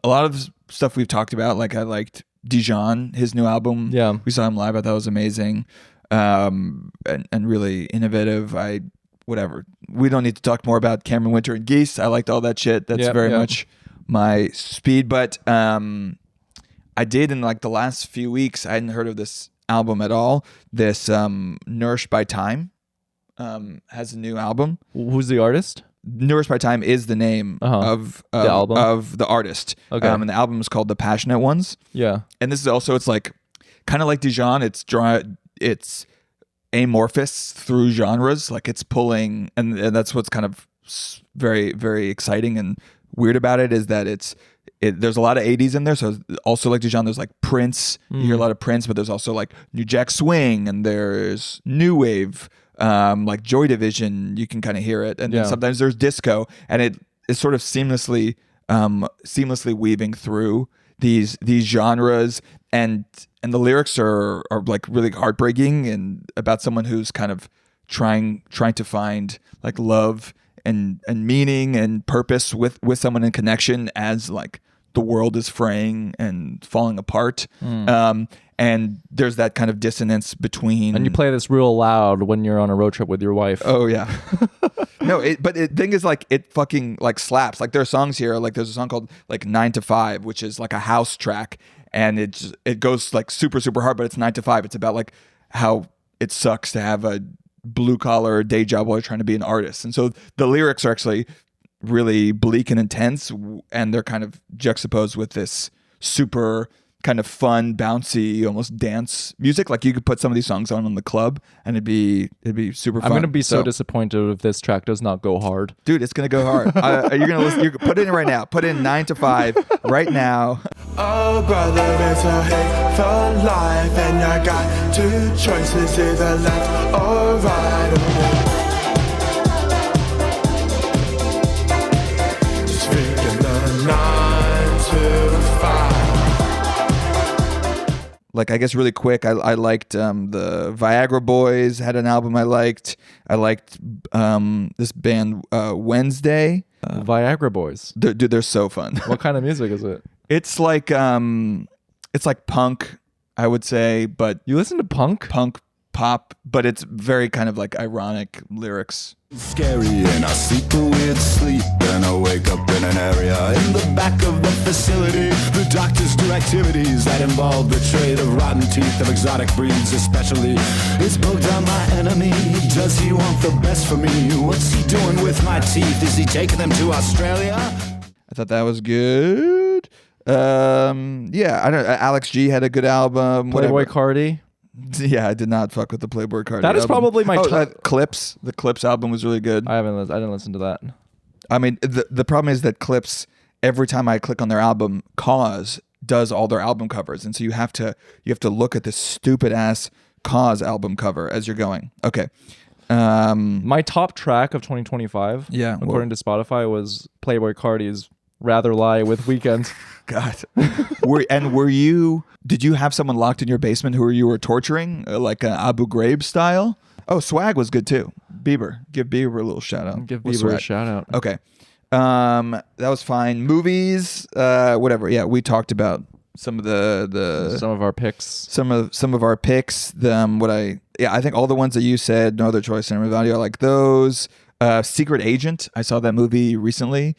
lot of stuff we've talked about, like I liked Dijon, his new album. Yeah. We saw him live. I thought it was amazing. And really innovative. Whatever. We don't need to talk more about Cameron Winter and Geese. I liked all that shit. That's very much my speed. But I did in like the last few weeks, I hadn't heard of this album at all. This Nourished by Time has a new album. Who's the artist? Nourished by Time is the name of the album of the artist. Okay. And the album is called The Passionate Ones. Yeah. And this is also, it's like kind of like Dijon. It's amorphous through genres. Like it's pulling, and that's what's kind of very, very exciting and weird about it, is that there's a lot of 80s in there. So also like Dijon, there's like Prince. You hear a lot of Prince, but there's also like New Jack Swing, and there's New Wave. Like Joy Division, you can kind of hear it, and then sometimes there's disco, and it is sort of seamlessly weaving through these genres, and the lyrics are like really heartbreaking and about someone who's kind of trying to find like love and meaning and purpose with someone in connection as like the world is fraying and falling apart. And there's that kind of dissonance between... And you play this real loud when you're on a road trip with your wife. Oh, yeah. No, but the thing is, like, it fucking like slaps. Like, there are songs here. Like, there's a song called like 9 to 5, which is like a house track, and it goes like super super hard. But it's 9 to 5. It's about like how it sucks to have a blue collar day job while you're trying to be an artist. And so the lyrics are actually really bleak and intense, and they're kind of juxtaposed with this super kind of fun, bouncy, almost dance music. Like, you could put some of these songs on the club and it'd be super fun. I'm gonna be so disappointed if this track does not go hard. Dude, it's gonna go hard. You're gonna listen. You put it in right now. Put in 9 to 5 right now. Oh brother, it's a hate for life, and I got two choices, either left or right. Speaking the 9 to 5. Like, I guess really quick, I liked the Viagra Boys had an album I liked. I liked this band Wednesday. Viagra Boys. Dude, they're so fun. What kind of music is it? It's like punk, I would say, but You listen to punk? punk pop, but it's very kind of like ironic lyrics. Scary, and I sleep a weird sleep, and I wake up in an area in the back of the facility. The doctors do activities that involve the trade of rotten teeth of exotic breeds, especially. Is Bogdan my enemy? Does he want the best for me? What's he doing with my teeth? Is he taking them to Australia? I thought that was good. Yeah, I don't. Alex G had a good album. Playboy whatever. Cardi. Yeah, I did not fuck with the Playboy Cardi. That is album. probably my top. Clips. The Clips album was really good. I didn't listen to that. I mean, the problem is that Clips, every time I click on their album, Cause does all their album covers, and so you have to look at this stupid ass Cause album cover as you're going. Okay. My top track of 2025, Yeah, according to Spotify, was Playboy Cardi's "Rather Lie" with Weeknd. God. Did you have someone locked in your basement who you were torturing, like Abu Ghraib style? Oh, Swag was good too. Bieber. Give Bieber a little shout out. Give With Bieber a Swag. shout out. Okay. That was fine. Movies, whatever. Yeah, we talked about some of Some of our picks. some of our picks. I think all the ones that you said, No Other Choice, Cinema Value, I like those. Secret Agent, I saw that movie recently,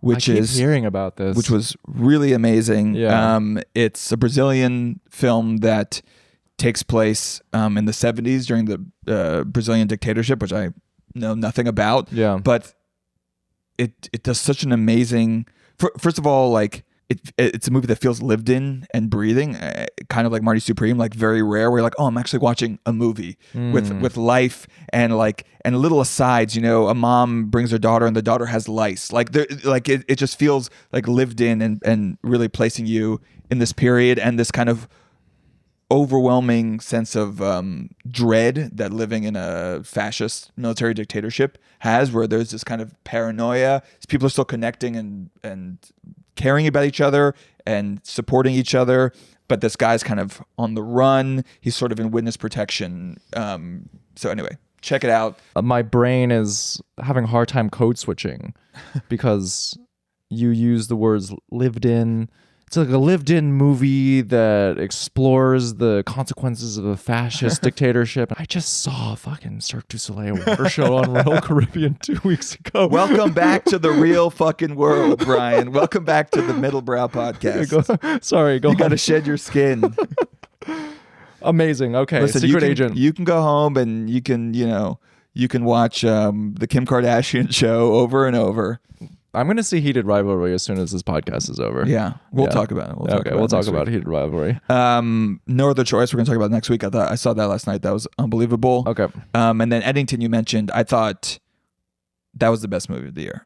I keep hearing about this, which was really amazing. Yeah. It's a Brazilian film that takes place in the 70s during the Brazilian dictatorship, which I know nothing about. Yeah. But it does such an amazing. First of all, like it's a movie that feels lived in and breathing, kind of like Marty Supreme, like very rare. Where you're like, oh, I'm actually watching a movie with life and little asides. You know, a mom brings her daughter and the daughter has lice. It just feels like lived in and really placing you in this period and this kind of overwhelming sense of dread that living in a fascist military dictatorship has, where there's this kind of paranoia. People are still connecting and caring about each other and supporting each other, but this guy's kind of on the run. He's sort of in witness protection. So anyway, check it out. My brain is having a hard time code switching because you use the words lived in. It's like a lived-in movie that explores the consequences of a fascist dictatorship. I just saw a fucking Cirque du Soleil water show on Royal Caribbean 2 weeks ago. Welcome back to the real fucking world, Brian. Welcome back to the Middlebrow podcast. Go You got to on. shed your skin. Amazing. Okay, Listen, Secret Agent. You can go home and you can watch the Kim Kardashian show over and over. I'm going to see Heated Rivalry as soon as this podcast is over. Yeah, we'll Yeah. talk about it. We'll talk about Heated Rivalry. No Other Choice. We're going to talk about next week. I saw that last night. That was unbelievable. Okay. And then Eddington, you mentioned. I thought that was the best movie of the year.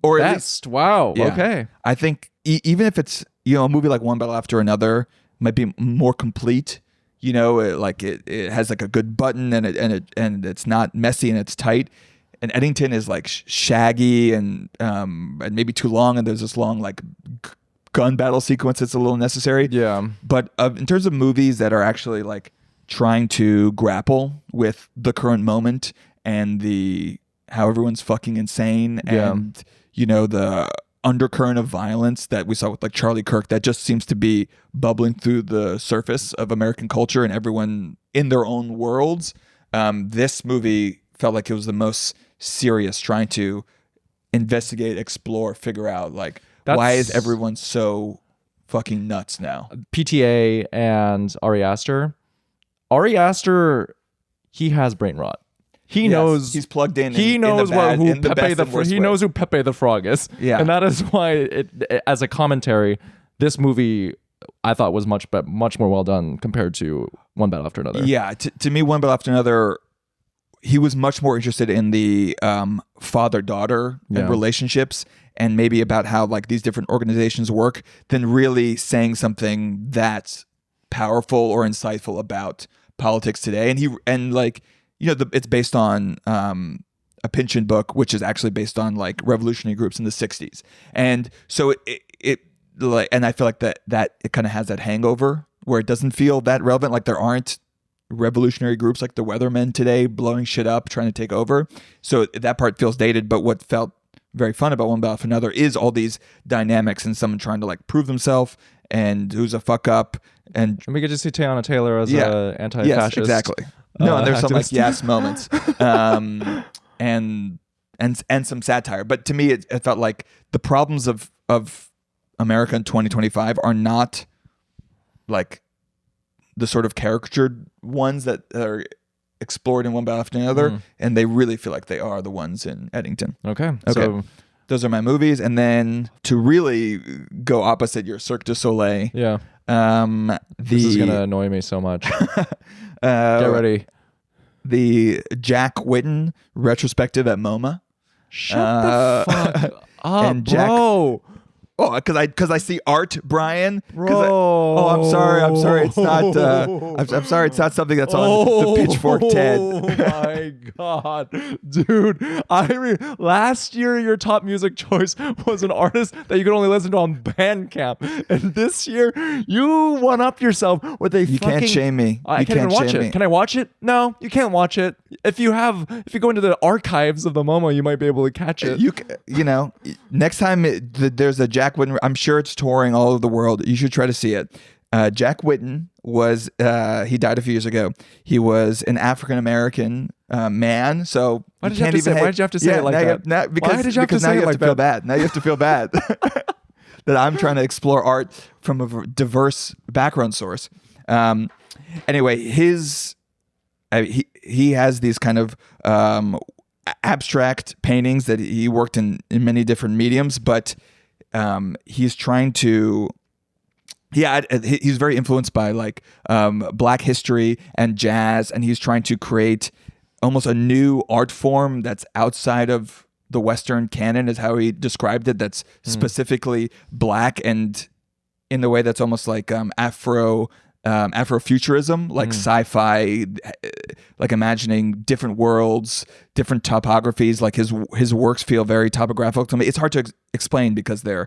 Or at least, Best. Wow. Yeah. Okay. I think even if it's a movie like One Battle After Another might be more complete. It has like a good button and it's not messy and it's tight. And Eddington is like shaggy and maybe too long, and there's this long like gun battle sequence that's a little necessary. Yeah. But in terms of movies that are actually like trying to grapple with the current moment and how everyone's fucking insane and the undercurrent of violence that we saw with like Charlie Kirk, that just seems to be bubbling through the surface of American culture and everyone in their own worlds. This movie felt like it was the most serious, trying to investigate, explore, figure out like why is everyone so fucking nuts now? PTA and Ari Aster. Ari Aster, he has brain rot. He knows he's plugged in. He knows who Pepe he knows who Pepe the Frog is. Yeah, and that is why as a commentary, this movie I thought was much more well done compared to One Battle After Another. Yeah, to me, One Battle After Another, he was much more interested in the father-daughter and relationships, and maybe about how like these different organizations work, than really saying something that's powerful or insightful about politics today. And it's based on a Pynchon book, which is actually based on like revolutionary groups in the 60s, and so and I feel like that it kind of has that hangover where it doesn't feel that relevant. Like there aren't revolutionary groups like the Weathermen today blowing shit up, trying to take over. So that part feels dated. But what felt very fun about One Battle for Another is all these dynamics and someone trying to like prove themselves and who's a fuck up. And we could just see Teyana Taylor as a anti-fascist. Yes, exactly. No, and there's some like activist. yes moments, and some satire. But to me, it felt like the problems of America in 2025 are not like the sort of caricatured ones that are explored in One Battle After Another, and they really feel like they are the ones in Eddington. Okay. So those are my movies, and then to really go opposite your Cirque du Soleil. Yeah. This is gonna annoy me so much. Get ready. The Jack Whitten retrospective at MoMA. Shut the fuck up, and Jack, bro. Oh, because I see art, Brian. Bro. I'm sorry. It's not. I'm sorry. It's not something that's on the Pitchfork TED. Oh my god, dude! Last year your top music choice was an artist that you could only listen to on Bandcamp, and this year you one up yourself with a. You can't shame me. I can't even watch it. Can I watch it? No, you can't watch it. If you go into the archives of the MoMA, you might be able to catch it. Next time there's a Jack Whitten, I'm sure it's touring all over the world. You should try to see it. Jack Whitten was he died a few years ago. He was an African American man. So why did you have to say it like that? Because now you have to feel bad. Now you have to feel bad that I'm trying to explore art from a diverse background source. Anyway, he has these kind of abstract paintings that he worked in many different mediums, but he's trying to. He's very influenced by like Black history and jazz, and he's trying to create almost a new art form that's outside of the Western canon, is how he described it. That's specifically Black, and in a way that's almost like Afrofuturism, like sci-fi, like imagining different worlds, different topographies. Like his works feel very topographical to me. It's hard to explain because they're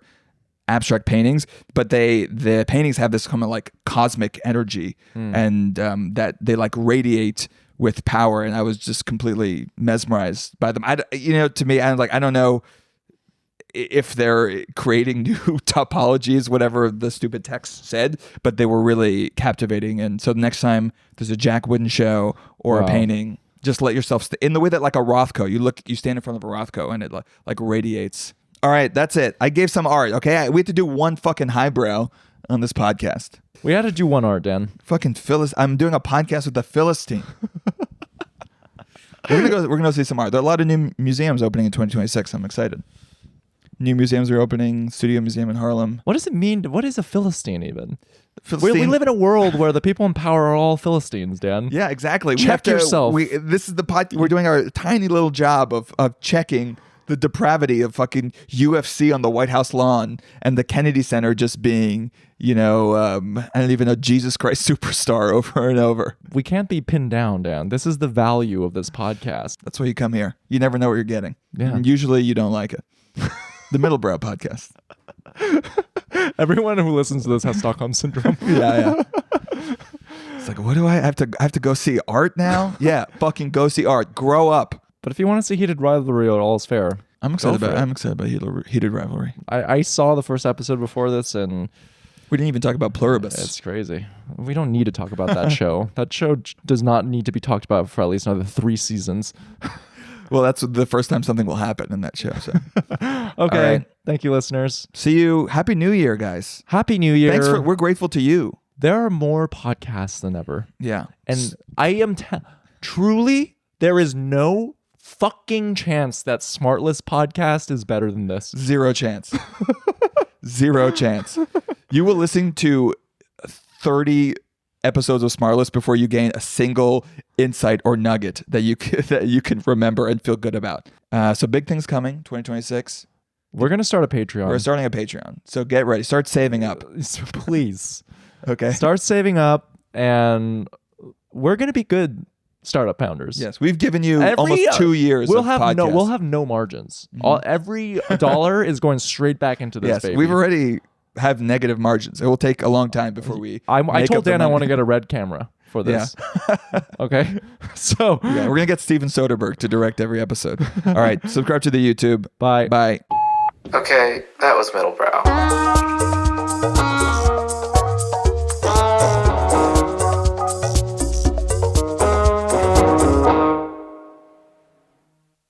abstract paintings, but the paintings have this kind of like cosmic energy, and that they like radiate with power. And I was just completely mesmerized by them. To me, I don't know if they're creating new topologies, whatever the stupid text said, but they were really captivating. And so the next time there's a Jack Whitten show or a painting, just let yourself in the way that like a Rothko, you stand in front of a Rothko and it like radiates. All right, that's it. I gave some art. Okay, we have to do one fucking highbrow on this podcast. We had to do one art, Dan. Fucking I'm doing a podcast with the Philistine. We're gonna go see some art. There are a lot of new museums opening in 2026. I'm excited. New museums are opening. Studio Museum in Harlem. What does it mean? What is a Philistine even? We live in a world where the people in power are all Philistines, Dan. Yeah, exactly. Check yourself. This is the podcast. We're doing our tiny little job of checking the depravity of fucking UFC on the White House lawn and the Kennedy Center just being, I don't even know, Jesus Christ Superstar over and over. We can't be pinned down, Dan. This is the value of this podcast. That's why you come here. You never know what you're getting. Yeah. And usually you don't like it. The Middlebrow podcast. Everyone who listens to this has Stockholm Syndrome. Yeah. It's like, what do I have to go see art now? Yeah, fucking go see art. Grow up. But if you want to see Heated Rivalry, all's fair. I'm excited about Heated Rivalry. I saw the first episode before this, and we didn't even talk about Pluribus. It's crazy. We don't need to talk about that show. That show does not need to be talked about for at least another 3 seasons. Well, that's the first time something will happen in that show. So, Okay. All right. Thank you, listeners. see you. Happy New Year, guys. Happy New Year. We're grateful to you. There are more podcasts than ever. Yeah. And I am truly, there is no fucking chance that Smartless podcast is better than this. Zero chance. Zero chance. You will listen to 30 episodes of Smartless before you gain a single insight or nugget that you can remember and feel good about. So big things coming, 2026. We're going to start a Patreon. We're starting a Patreon. So get ready. Start saving up. Please. Okay. Start saving up, and we're going to be good startup founders. Yes, we've given you almost 2 years we'll of have podcast. we'll have no margins. Every dollar is going straight back into this Yes, baby. we've already have negative margins. It will take a long time before we I make told up the Dan I money. want to get a red camera for this. Okay. So Yeah, we're going to get Steven Soderbergh to direct every episode. All right, subscribe to the YouTube. bye. Bye. Okay, that was Middlebrow.